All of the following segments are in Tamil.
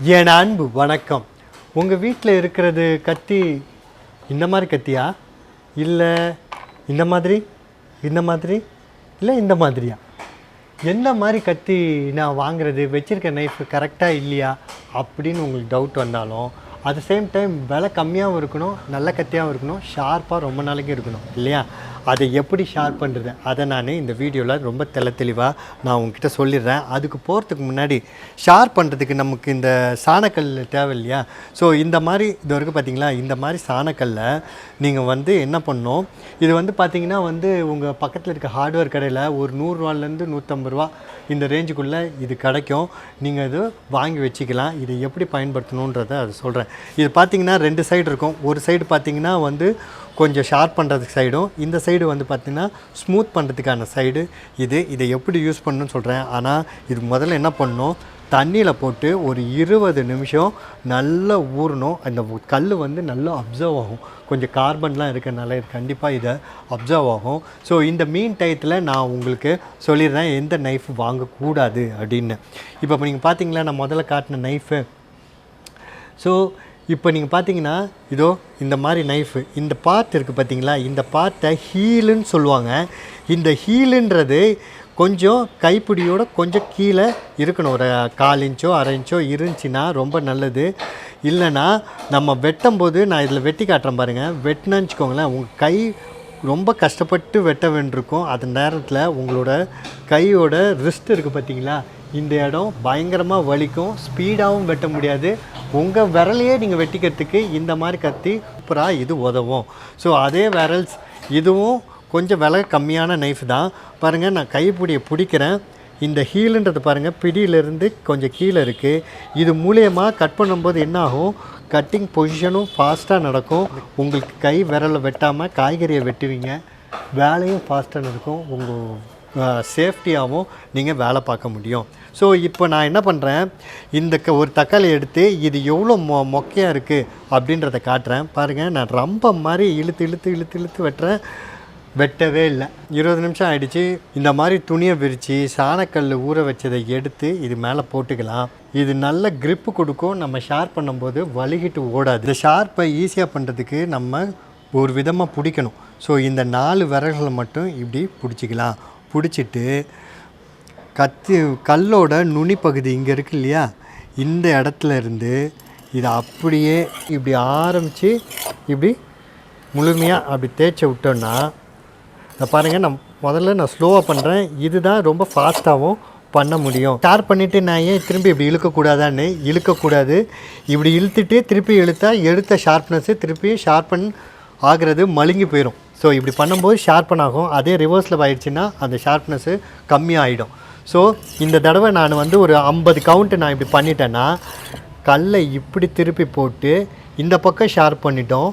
என் அன்பு வணக்கம். உங்கள் வீட்டில் இருக்கிறது கத்தி இந்த மாதிரி கத்தியா, இல்லை இந்த மாதிரி இல்லை இந்த மாதிரியா? எந்த மாதிரி கத்தி நான் வாங்குறது, வச்சுருக்க நைஃப் கரெக்டாக இல்லையா அப்படின்னு உங்களுக்கு டவுட் வந்தாலும், அட் த சேம் டைம் விலை கம்மியாகவும் இருக்கணும், நல்ல கத்தியாகவும் இருக்கணும், ஷார்ப்பாக ரொம்ப நாளைக்கு இருக்கணும் இல்லையா? அதை எப்படி ஷார்ப் பண்ணுறது, அதை நான் இந்த வீடியோவில் ரொம்ப தெளிவாக நான் உங்ககிட்ட சொல்லிடுறேன். அதுக்கு போகிறதுக்கு முன்னாடி ஷார்ப் பண்ணுறதுக்கு நமக்கு இந்த சாணக்கல் தேவை இல்லையா? ஸோ இந்த மாதிரி இது வரைக்கும் பார்த்திங்களா, இந்த மாதிரி சாணக்கல்லை நீங்கள் வந்து என்ன பண்ணணும், இது வந்து பார்த்திங்கன்னா வந்து உங்கள் பக்கத்தில் இருக்க ஹார்ட்வேர் கடையில் ஒரு 100 ரூபாலேருந்து 150 ரூபா இந்த ரேஞ்சுக்குள்ளே இது கிடைக்கும். நீங்கள் இது வாங்கி வச்சுக்கலாம். இதை எப்படி பயன்படுத்தணுன்றதை அதை சொல்கிறேன். இது பார்த்திங்கன்னா 2 சைடு இருக்கும். ஒரு சைடு பார்த்திங்கன்னா வந்து கொஞ்சம் ஷார்ப் பண்ணுறதுக்கு சைடும், இந்த சைடு வந்து பார்த்திங்கன்னா ஸ்மூத் பண்ணுறதுக்கான சைடு. இதை எப்படி யூஸ் பண்ணணும்னு சொல்கிறேன். ஆனால் இது முதல்ல என்ன பண்ணணும், தண்ணியில் போட்டு ஒரு 20 நிமிஷம் நல்லா ஊறணும். அந்த கல் வந்து நல்லா அப்சர்வ் ஆகும். கொஞ்சம் கார்பன்லாம் இருக்கிறனால இது கண்டிப்பாக இதை அப்சர்வ் ஆகும். ஸோ இந்த மீன் டயத்தில் நான் உங்களுக்கு சொல்லிடுறேன் எந்த நைஃப் வாங்கக்கூடாது அப்படின்னு. இப்போ நீங்கள் பார்த்தீங்களா, நான் முதல்ல காட்டின நைஃபு. ஸோ இப்போ நீங்கள் பார்த்தீங்கன்னா இதோ இந்த மாதிரி நைஃபு, இந்த பார்ட் இருக்குது பார்த்தீங்களா, இந்த பார்ட்டை ஹீலுன்னு சொல்லுவாங்க. இந்த ஹீலுன்றது கொஞ்சம் கைப்பிடியோட கொஞ்சம் கீழே இருக்கணும். ஒரு 1/4 இன்ச்சோ 1/2 இன்ச்சோ இருந்துச்சுன்னா ரொம்ப நல்லது. இல்லைன்னா நம்ம வெட்டும்போது, நான் இதில் வெட்டி காட்டுறேன் பாருங்கள், வெட்டினு வச்சுக்கோங்களேன், உங்கள் கை ரொம்ப கஷ்டப்பட்டு வெட்ட வேண்டியிருக்கும். அந்த நேரத்தில் உங்களோட கையோட ரிஸ்ட் இருக்குது பார்த்தீங்களா, இந்த இடம் பயங்கரமாக வலிக்கும். ஸ்பீடாகவும் வெட்ட முடியாது. உங்கள் விரலையே நீங்கள் வெட்டிக்கிறதுக்கு இந்த மாதிரி கத்தி சூப்பராக இது உதவும். ஸோ அதே விரல்ஸ் இதுவும் கொஞ்சம் விலை கம்மியான நைஃப் தான். பாருங்கள், நான் கைப்பிடியை பிடிக்கிறேன். இந்த ஹீலுன்றது பாருங்கள் பிடியிலேருந்து கொஞ்சம் கீழே இருக்குது. இது மூலியமாக கட் பண்ணும்போது என்ன ஆகும், கட்டிங் பொசிஷனும் ஃபாஸ்ட்டாக நடக்கும். உங்களுக்கு கை விரலை வெட்டாமல் காய்கறியை வெட்டுவீங்க. வேலையும் ஃபாஸ்ட்டாக நடக்கும். உங்கள் சேஃப்டியாகவும் நீங்கள் வேலை பார்க்க முடியும். ஸோ இப்போ நான் என்ன பண்ணுறேன், இந்த ஒரு தக்காளி எடுத்து இது எவ்வளோ மொக்கையாக இருக்குது அப்படின்றத காட்டுறேன். பாருங்கள், நான் ரொம்ப மாதிரி இழுத்து வெட்டுறேன். வெட்டவே இல்லை. 20 நிமிஷம் ஆகிடுச்சு. இந்த மாதிரி துணியை விரித்து சாணக்கல் ஊற வச்சதை எடுத்து இது மேலே போட்டுக்கலாம். இது நல்ல க்ரிப்பு கொடுக்கும். நம்ம ஷார்ப் பண்ணும்போது வலிகிட்டு ஓடாது. இந்த ஷார்ப்பை ஈஸியாக பண்ணுறதுக்கு நம்ம ஒரு விதமாக பிடிக்கணும். ஸோ இந்த 4 விரல்களை மட்டும் இப்படி பிடிச்சிக்கலாம். பிடிச்சிட்டு கல்லோட நுனி பகுதி இங்கே இருக்கு இல்லையா, இந்த இடத்துல இருந்து இதை அப்படியே இப்படி ஆரம்பித்து இப்படி முழுமையாக அப்படி தேய்ச்சி விட்டோன்னா, இதை பாருங்கள், நான் ஸ்லோவாக பண்ணுறேன். இதுதான் ரொம்ப ஃபாஸ்ட்டாகவும் பண்ண முடியும். ஷார்ப் பண்ணிவிட்டு நான் ஏன் திரும்பி இப்படி இழுக்கக்கூடாதான்னு, இழுக்கக்கூடாது. இப்படி இழுத்துட்டு திருப்பி எடுத்த ஷார்ப்னஸ்ஸு திருப்பி ஷார்ப்பன் ஆகிறது மழுங்கி போயிடும். ஸோ இப்படி பண்ணும்போது ஷார்ப்பன் ஆகும். அதே ரிவர்ஸில் ஆயிடுச்சுன்னா அந்த ஷார்ப்னஸ்ஸு கம்மியாகிடும். ஸோ இந்த தடவை நான் வந்து ஒரு 50 கவுண்ட்டு நான் இப்படி பண்ணிட்டேன்னா, கல்லை இப்படி திருப்பி போட்டு இந்த பக்கம் ஷார்ப் பண்ணிட்டோம்.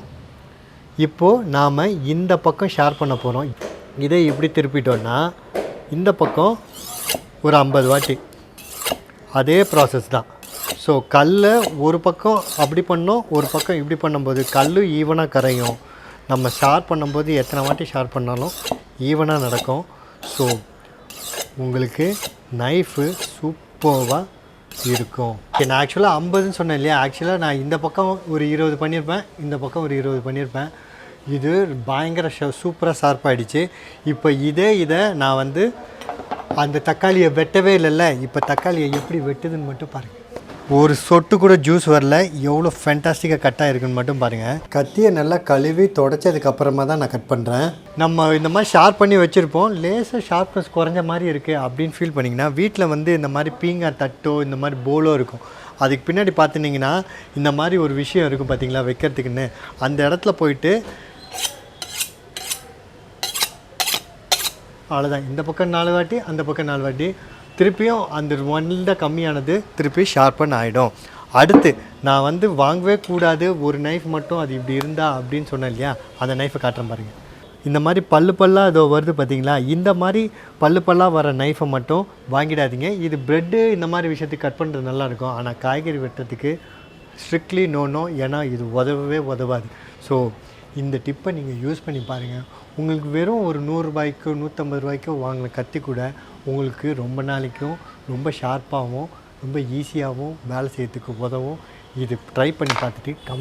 இப்போது நாம் இந்த பக்கம் ஷார்ப் பண்ண போகிறோம். இதை இப்படி திருப்பிட்டோன்னா இந்த பக்கம் ஒரு 50 வாட்டி அதே ப்ராசஸ் தான். ஸோ கல்லை ஒரு பக்கம் அப்படி பண்ணோம், ஒரு பக்கம் இப்படி பண்ணும்போது கல் ஈவனாக கரையும். நம்ம ஷார்ப் பண்ணும்போது எத்தனை வாட்டி ஷார்ப் பண்ணாலும் ஈவனாக நடக்கும். ஸோ உங்களுக்கு நைஃபு சூப்பராக இருக்கும். நான் ஆக்சுவலாக 50ன்னு சொன்னேன் இல்லையா, ஆக்சுவலாக நான் இந்த பக்கம் ஒரு 20 பண்ணியிருப்பேன், இந்த பக்கம் ஒரு 20 பண்ணியிருப்பேன். இது பயங்கர சூப்பராக ஷார்ப்பாகிடுச்சு. இப்போ இதை நான் வந்து அந்த தக்காளியை வெட்டவே இல்லைல்ல, இப்போ தக்காளியை எப்படி வெட்டுதுன்னு மட்டும் பாருங்கள். ஒரு சொட்டு கூட ஜூஸ் வரல. எவ்வளோ ஃபேண்டாஸ்டிக்காக கட்டாக இருக்குன்னு மட்டும் பாருங்கள். கத்தியை நல்லா கழுவி தொடச்சதுக்கப்புறமா தான் நான் கட் பண்ணுறேன். நம்ம இந்த மாதிரி ஷார்ப் பண்ணி வச்சுருப்போம், லேசாக ஷார்ப்னஸ் குறைஞ்ச மாதிரி இருக்குது அப்படின்னு ஃபீல் பண்ணிங்கன்னா, வீட்டில் வந்து இந்த மாதிரி பீங்காய் தட்டோ இந்த மாதிரி போலோ இருக்கும். அதுக்கு பின்னாடி பார்த்துட்டிங்கன்னா இந்த மாதிரி ஒரு விஷயம் இருக்கும் பார்த்தீங்களா வைக்கிறதுக்குன்னு. அந்த இடத்துல போயிட்டு அவ்வளோதான், இந்த பக்கம் 4 வாட்டி அந்த பக்கம் 4 வாட்டி திருப்பியும் அந்த 1 கம்மியானது திருப்பி ஷார்ப்பன் ஆகிடும். அடுத்து நான் வந்து வாங்கவே கூடாது ஒரு நைஃப் மட்டும், அது இப்படி இருந்தா அப்படின்னு சொன்னேன் இல்லையா, அந்த நைஃபை காட்டுறேன் பாருங்கள். இந்த மாதிரி பல்லாக இதோ வருது பார்த்தீங்களா, இந்த மாதிரி பல்லாக வர நைஃபை மட்டும் வாங்கிடாதீங்க. இது ப்ரெட்டு இந்த மாதிரி விஷயத்துக்கு கட் பண்ணுறது நல்லாயிருக்கும். ஆனால் காய்கறி வெட்டுறதுக்கு ஸ்ட்ரிக்ட்லி நோ. ஏன்னா இது உதவவே உதவாது. ஸோ இந்த டிப்பை நீங்கள் யூஸ் பண்ணி பாருங்கள். உங்களுக்கு வெறும் ஒரு 100 ரூபாய்க்கோ 150 ரூபாய்க்கோ வாங்கின கத்தி கூட உங்களுக்கு ரொம்ப நாளைக்கும் ரொம்ப ஷார்ப்பாகவும் ரொம்ப ஈஸியாகவும் வேலை செய்யறதுக்கு உதவும். இது ட்ரை பண்ணி பார்த்துட்டு